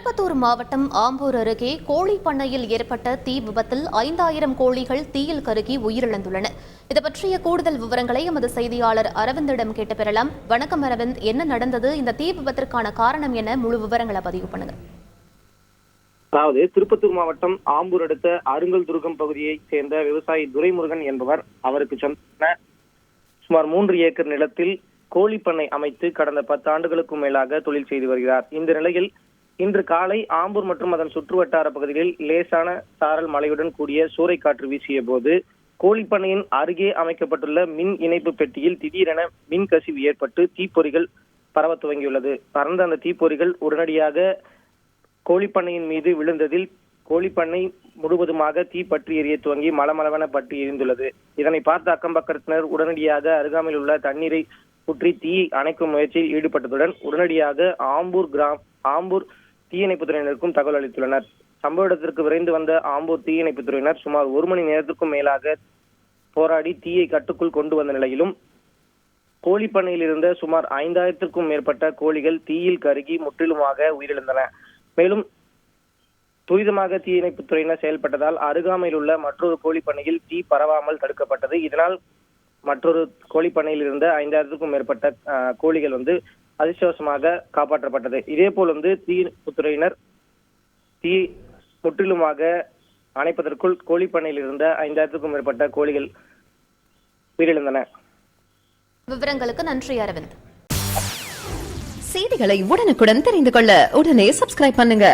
திருப்பத்தூர் மாவட்டம் ஆம்பூர் அருகே கோழி பண்ணையில் ஏற்பட்ட தீ விபத்தில் 5000 கோழிகள் தீயில் கருகி உயிரிழந்துள்ளன. இது பற்றிய கூடுதல் விவரங்களை எமது செய்தியாளர் அரவிந்திடம் கேட்டு பெறலாம். வணக்கம் அரவிந்த், என்ன நடந்தது? இந்த தீ விபத்திற்கான காரணம் என்ன? முழு விவரங்களை பதிவு பண்ணுங்க. அதாவது திருப்பத்தூர் மாவட்டம் ஆம்பூர் அடுத்த அருங்கல் துருகம் பகுதியைச் சேர்ந்த விவசாயி துரைமுருகன் என்பவர் அவருக்கு சொந்த சுமார் 3 ஏக்கர் நிலத்தில் கோழி பண்ணை அமைத்து கடந்த 10 ஆண்டுகளுக்கும் மேலாக தொழில் செய்து வருகிறார். இந்த நிலையில் இன்று காலை ஆம்பூர் மற்றும் அதன் சுற்றுவட்டார பகுதிகளில் லேசான சாரல் மழையுடன் கூடிய சூறைக்காற்று வீசிய போது கோழிப்பண்ணையின் அருகே அமைக்கப்பட்டுள்ள மின் இணைப்பு பெட்டியில் திடீரென மின் கசிவு ஏற்பட்டு தீப்பொறிகள் பரவ துவங்கியுள்ளது. பறந்த அந்த தீப்பொறிகள் உடனடியாக கோழிப்பண்ணையின் மீது விழுந்ததில் கோழிப்பண்ணை முழுவதுமாக தீ பற்றி எரிய துவங்கி மலமளவென பற்றி எரிந்துள்ளது. இதனை பார்த்த அக்கம்பக்கத்தினர் உடனடியாக அருகாமையில் உள்ள தண்ணீரை சுற்றி தீயை அணைக்கும் முயற்சியில் ஈடுபட்டதுடன் உடனடியாக ஆம்பூர் தீயணைப்புத் துறையினருக்கும் தகவல் அளித்துள்ளனர். சம்பவ இடத்திற்கு விரைந்து வந்த ஆம்பூர் தீயணைப்புத் துறையினர் சுமார் 1 மணி நேரத்திற்கும் மேலாக போராடி தீயை கட்டுக்குள் கொண்டு வந்த நிலையிலும் கோழிப்பண்ணையில் இருந்த சுமார் 5000க்கும் மேற்பட்ட கோழிகள் தீயில் கருகி முற்றிலுமாக உயிரிழந்தன. மேலும் துரிதமாக தீயணைப்புத் துறையினர் செயல்பட்டதால் அருகாமையில் உள்ள மற்றொரு கோழிப்பண்ணையில் தீ பரவாமல் தடுக்கப்பட்டது. இதனால் மற்றொரு கோழிப்பண்ணையில் இருந்த 5000க்கும் மேற்பட்ட கோழிகள் அதிர்ஷ்டவசமாக காப்பாற்றப்பட்டது. இதே போல் தீயணைப்புத் துறையினர் தீ முற்றிலுமாக அணைப்பதற்குள் கோழிப்பண்ணையில் இருந்த 5000க்கும் மேற்பட்ட கோழிகள் உயிரிழந்தன. விவரங்களுக்கு நன்றி அரவிந்த். செய்திகளை உடனுக்குடன் தெரிந்து கொள்ள உடனே சப்ஸ்கிரைப் பண்ணுங்க.